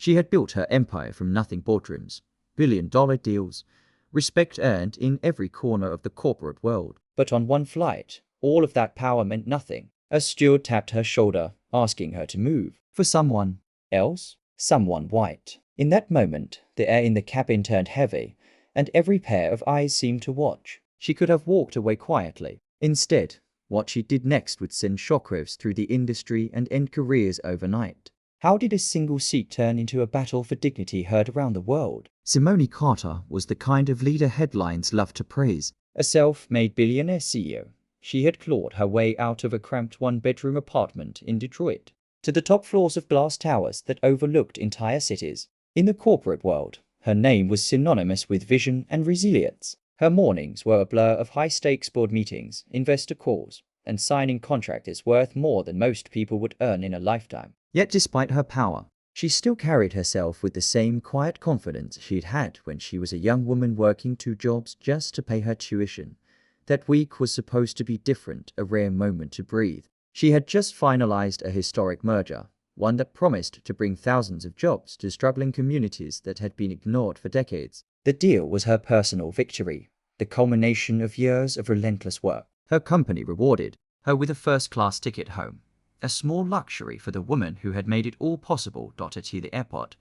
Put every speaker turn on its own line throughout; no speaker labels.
She had built her empire from nothing: boardrooms, billion-dollar deals, respect earned in every corner of the corporate world. But on one flight, all of that power meant nothing. A steward tapped her shoulder, asking her to move. For someone else, someone white. In that moment, the air in the cabin turned heavy, and every pair of eyes seemed to watch. She could have walked away quietly. Instead, what she did next would send shockwaves through the industry and end careers overnight. How did a single seat turn into a battle for dignity heard around the world? Simone Carter was the kind of leader headlines loved to praise. A self-made billionaire CEO, she had clawed her way out of a cramped one-bedroom apartment in Detroit to the top floors of glass towers that overlooked entire cities. In the corporate world, her name was synonymous with vision and resilience. Her mornings were a blur of high-stakes board meetings, investor calls, and signing contracts worth more than most people would earn in a lifetime. Yet despite her power, she still carried herself with the same quiet confidence she'd had when she was a young woman working 2 jobs just to pay her tuition. That week was supposed to be different, a rare moment to breathe. She had just finalized a historic merger, one that promised to bring thousands of jobs to struggling communities that had been ignored for decades. The deal was her personal victory, the culmination of years of relentless work. Her company rewarded her with a first-class ticket home, a small luxury for the woman who had made it all possible. To the airport,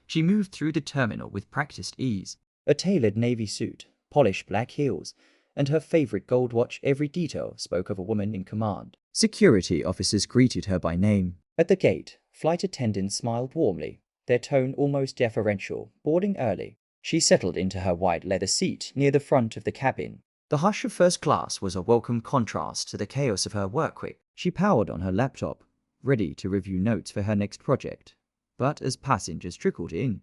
she moved through the terminal with practiced ease. A tailored navy suit, polished black heels, and her favorite gold watch, every detail spoke of a woman in command. Security officers greeted her by name. At the gate, flight attendants smiled warmly, their tone almost deferential. Boarding early, she settled into her white leather seat near the front of the cabin. The hush of first class was a welcome contrast to the chaos of her work week. She powered on her laptop, ready to review notes for her next project. But as passengers trickled in,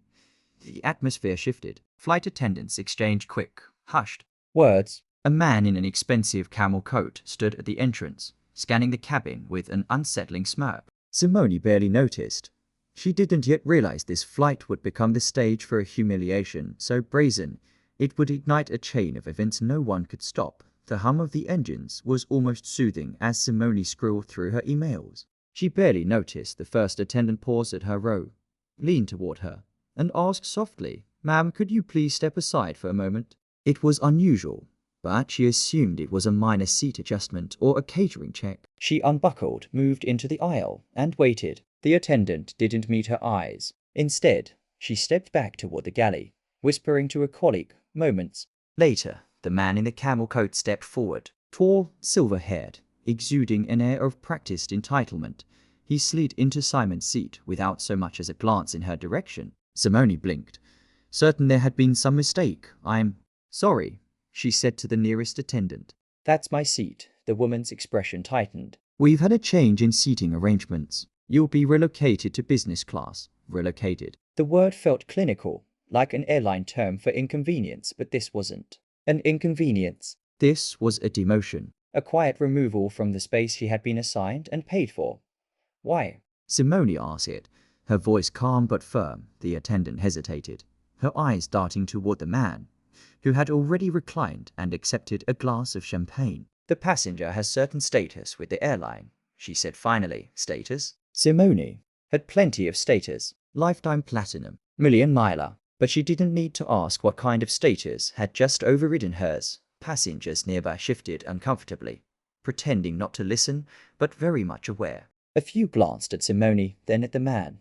the atmosphere shifted. Flight attendants exchanged quick, hushed words. A man in an expensive camel coat stood at the entrance, scanning the cabin with an unsettling smirk. Simone barely noticed. She didn't yet realize this flight would become the stage for a humiliation so brazen it would ignite a chain of events no one could stop. The hum of the engines was almost soothing as Simone scrolled through her emails. She barely noticed the first attendant pause at her row, leaned toward her, and asked softly, "Ma'am, could you please step aside for a moment?" It was unusual, but she assumed it was a minor seat adjustment or a catering check. She unbuckled, moved into the aisle, and waited. The attendant didn't meet her eyes. Instead, she stepped back toward the galley, whispering to a colleague. Moments later, the man in the camel coat stepped forward, tall, silver-haired, exuding an air of practiced entitlement. He slid into Simon's seat without so much as a glance in her direction. Simone blinked, certain there had been some mistake. "I'm sorry," she said to the nearest attendant. "That's my seat." The woman's expression tightened. "We've had a change in seating arrangements. You'll be relocated to business class." Relocated. The word felt clinical, like an airline term for inconvenience, but this wasn't an inconvenience. This was a demotion, a quiet removal from the space she had been assigned and paid for. "Why?" Simone asked it, her voice calm but firm. The attendant hesitated, her eyes darting toward the man, who had already reclined and accepted a glass of champagne. "The passenger has certain status with the airline," she said finally. Status? Simone had plenty of status. Lifetime platinum, million miler. But she didn't need to ask what kind of status had just overridden hers. Passengers nearby shifted uncomfortably, pretending not to listen, but very much aware. A few glanced at Simone, then at the man,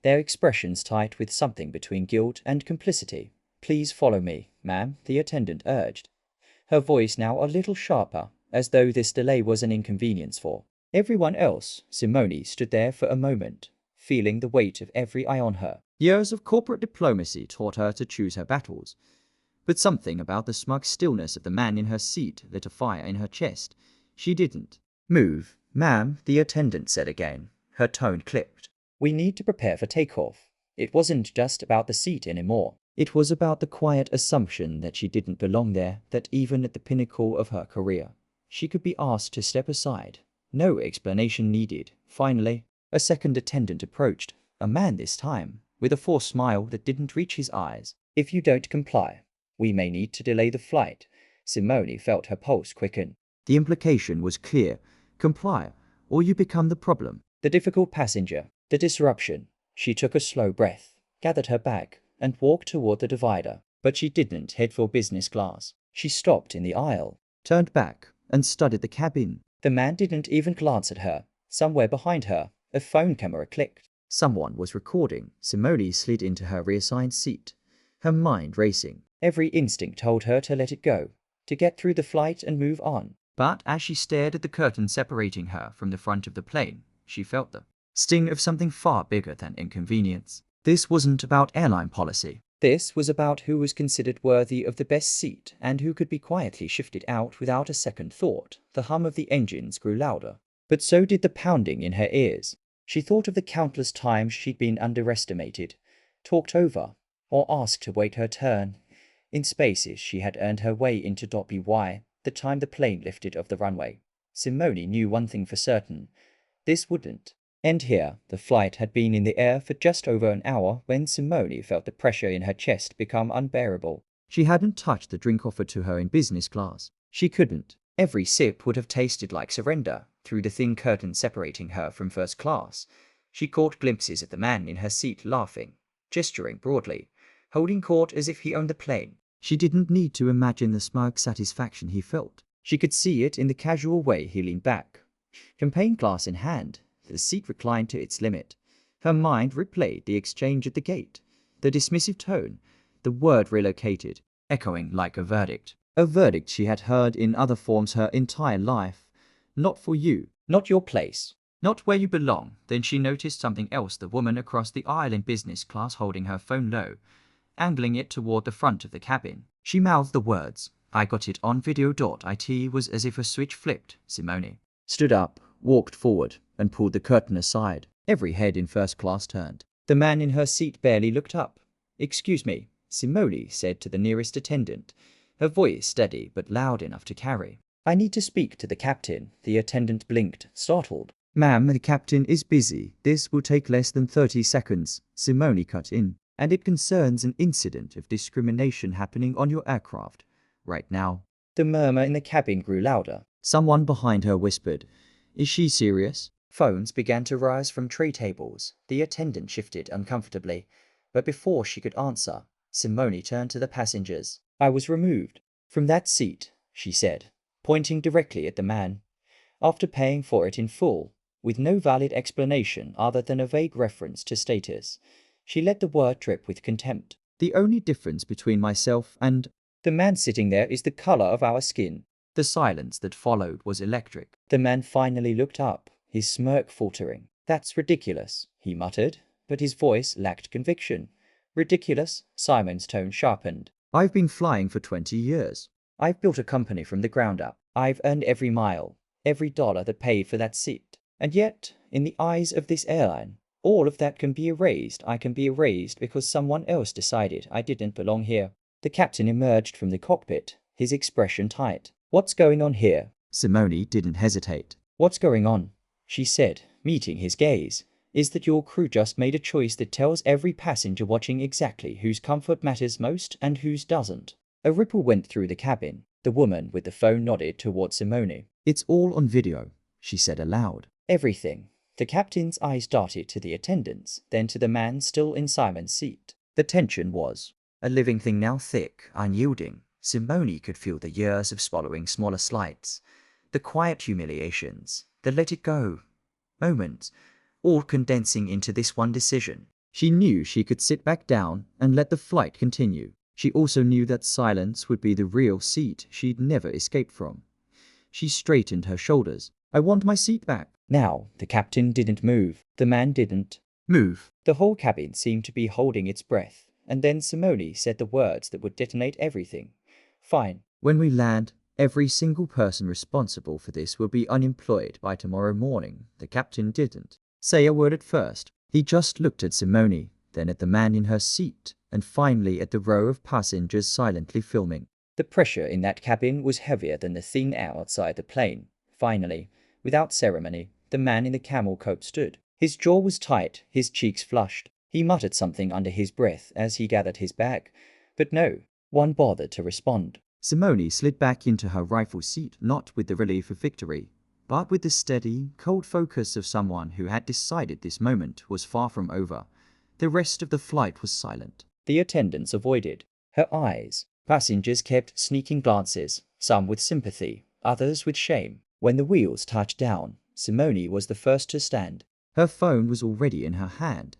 their expressions tight with something between guilt and complicity. "Please follow me, ma'am," the attendant urged, her voice now a little sharper, as though this delay was an inconvenience for everyone else. Simone stood there for a moment, feeling the weight of every eye on her. Years of corporate diplomacy taught her to choose her battles, but something about the smug stillness of the man in her seat lit a fire in her chest. She didn't move. "Ma'am," the attendant said again, her tone clipped. "We need to prepare for takeoff." It wasn't just about the seat anymore. It was about the quiet assumption that she didn't belong there, that even at the pinnacle of her career, she could be asked to step aside. No explanation needed. Finally, a second attendant approached, a man this time, with a forced smile that didn't reach his eyes. "If you don't comply, we may need to delay the flight." Simone felt her pulse quicken. The implication was clear. Comply, or you become the problem. The difficult passenger. The disruption. She took a slow breath, gathered her bag, and walked toward the divider. But she didn't head for business class. She stopped in the aisle, turned back, and studied the cabin. The man didn't even glance at her. Somewhere behind her, a phone camera clicked. Someone was recording. Simone slid into her reassigned seat, her mind racing. Every instinct told her to let it go, to get through the flight and move on. But as she stared at the curtain separating her from the front of the plane, she felt the sting of something far bigger than inconvenience. This wasn't about airline policy. This was about who was considered worthy of the best seat and who could be quietly shifted out without a second thought. The hum of the engines grew louder, but so did the pounding in her ears. She thought of the countless times she'd been underestimated, talked over, or asked to wait her turn. In spaces she had earned her way into .by the time the plane lifted off the runway. Simone knew one thing for certain. This wouldn't end here. The flight had been in the air for just over an hour when Simone felt the pressure in her chest become unbearable. She hadn't touched the drink offered to her in business class. She couldn't. Every sip would have tasted like surrender. Through the thin curtain separating her from first class, she caught glimpses of the man in her seat laughing, gesturing broadly, holding court as if he owned the plane. She didn't need to imagine the smug satisfaction he felt. She could see it in the casual way he leaned back, champagne glass in hand, the seat reclined to its limit. Her mind replayed the exchange at the gate, the dismissive tone, the word relocated, echoing like a verdict. A verdict she had heard in other forms her entire life. Not for you, not your place, not where you belong. Then she noticed something else, the woman across the aisle in business class holding her phone low, angling it toward the front of the cabin. She mouthed the words, "I got it on video." It was as if a switch flipped. Simone stood up, walked forward, and pulled the curtain aside. Every head in first class turned. The man in her seat barely looked up. "Excuse me," Simone said to the nearest attendant, her voice steady but loud enough to carry. "I need to speak to the captain." The attendant blinked, startled. "Ma'am, the captain is busy. This will take less than 30 seconds, Simone cut in. "And it concerns an incident of discrimination happening on your aircraft right now." The murmur in the cabin grew louder. Someone behind her whispered, "Is she serious?" Phones began to rise from tray tables. The attendant shifted uncomfortably, but before she could answer, Simone turned to the passengers. "I was removed from that seat," she said, pointing directly at the man, "after paying for it in full, with no valid explanation other than a vague reference to status." She let the word drip with contempt. "The only difference between myself and the man sitting there is the color of our skin." The silence that followed was electric. The man finally looked up, his smirk faltering. "That's ridiculous," he muttered, but his voice lacked conviction. "Ridiculous?" Simon's tone sharpened. "I've been flying for 20 years. I've built a company from the ground up. I've earned every mile, every dollar that paid for that seat. And yet, in the eyes of this airline, all of that can be erased. I can be erased because someone else decided I didn't belong here." The captain emerged from the cockpit, his expression tight. "What's going on here?" Simone didn't hesitate. "What's going on?" she said, meeting his gaze, "is that your crew just made a choice that tells every passenger watching exactly whose comfort matters most and whose doesn't." A ripple went through the cabin. The woman with the phone nodded toward Simone. "It's all on video," she said aloud. "Everything." The captain's eyes darted to the attendants, then to the man still in Simon's seat. The tension was a living thing now, thick, unyielding. Simone could feel the years of swallowing smaller slights, the quiet humiliations, the let it go moments, all condensing into this one decision. She knew she could sit back down and let the flight continue. She also knew that silence would be the real seat she'd never escaped from. She straightened her shoulders. "I want my seat back." Now, the captain didn't move. The man didn't move. The whole cabin seemed to be holding its breath. And then Simone said the words that would detonate everything. "Fine. When we land, every single person responsible for this will be unemployed by tomorrow morning." The captain didn't say a word at first. He just looked at Simone, then at the man in her seat, and finally at the row of passengers silently filming. The pressure in that cabin was heavier than the thin air outside the plane. Finally, without ceremony, the man in the camel coat stood. His jaw was tight, his cheeks flushed. He muttered something under his breath as he gathered his bag, but no one bothered to respond. Simone slid back into her rifle seat, not with the relief of victory, but with the steady, cold focus of someone who had decided this moment was far from over. The rest of the flight was silent. The attendants avoided her eyes. Passengers kept sneaking glances, some with sympathy, others with shame. When the wheels touched down, Simone was the first to stand. Her phone was already in her hand.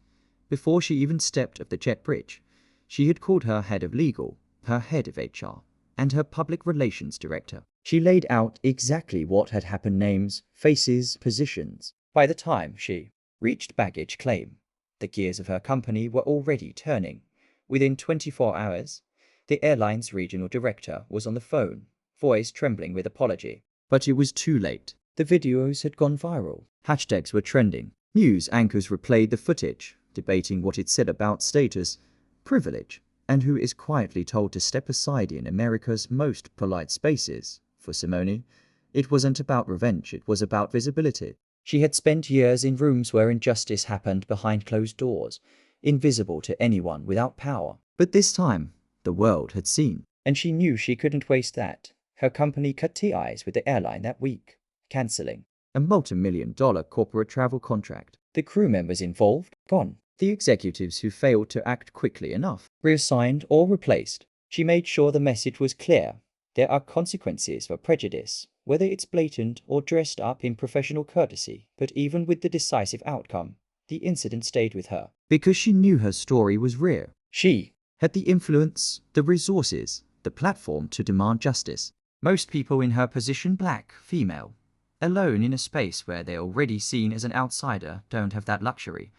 Before she even stepped off the jet bridge, she had called her head of legal, her head of HR, and her public relations director. She laid out exactly what had happened: names, faces, positions. By the time she reached baggage claim, the gears of her company were already turning. Within 24 hours, the airline's regional director was on the phone, voice trembling with apology. But it was too late. The videos had gone viral. Hashtags were trending. News anchors replayed the footage, debating what it said about status, privilege, and who is quietly told to step aside in America's most polite spaces. For Simone, it wasn't about revenge, it was about visibility. She had spent years in rooms where injustice happened behind closed doors, invisible to anyone without power. But this time, the world had seen, and she knew she couldn't waste that. Her company cut ties with the airline that week, cancelling a multi-million-dollar corporate travel contract. The crew members involved, gone. The executives who failed to act quickly enough, reassigned or replaced. She made sure the message was clear. There are consequences for prejudice, whether it's blatant or dressed up in professional courtesy. But even with the decisive outcome, the incident stayed with her. Because she knew her story was rare. She had the influence, the resources, the platform to demand justice. Most people in her position, black, female, alone in a space where they're already seen as an outsider, don't have that luxury.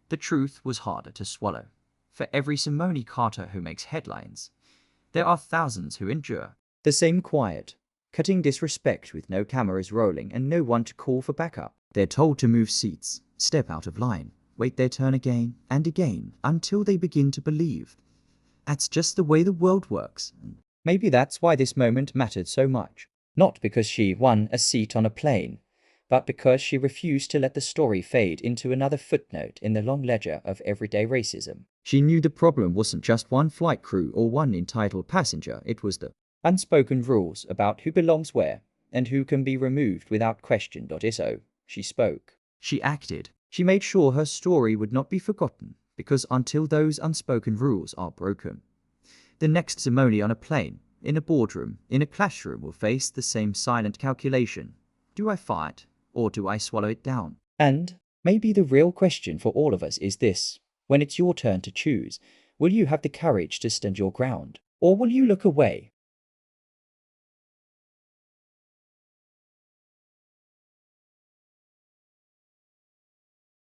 The truth was harder to swallow. For every Simone Carter who makes headlines, there are thousands who endure the same quiet, cutting disrespect with no cameras rolling and no one to call for backup. They're told to move seats, step out of line, wait their turn again and again until they begin to believe. That's just the way the world works. Maybe that's why this moment mattered so much. Not because she won a seat on a plane, but because she refused to let the story fade into another footnote in the long ledger of everyday racism. She knew the problem wasn't just one flight crew or one entitled passenger, it was the unspoken rules about who belongs where and who can be removed without question. So, she spoke. She acted. She made sure her story would not be forgotten, because until those unspoken rules are broken, the next Simone on a plane, in a boardroom, in a classroom will face the same silent calculation. Do I fight, or do I swallow it down? And maybe the real question for all of us is this: when it's your turn to choose, will you have the courage to stand your ground, or will you look away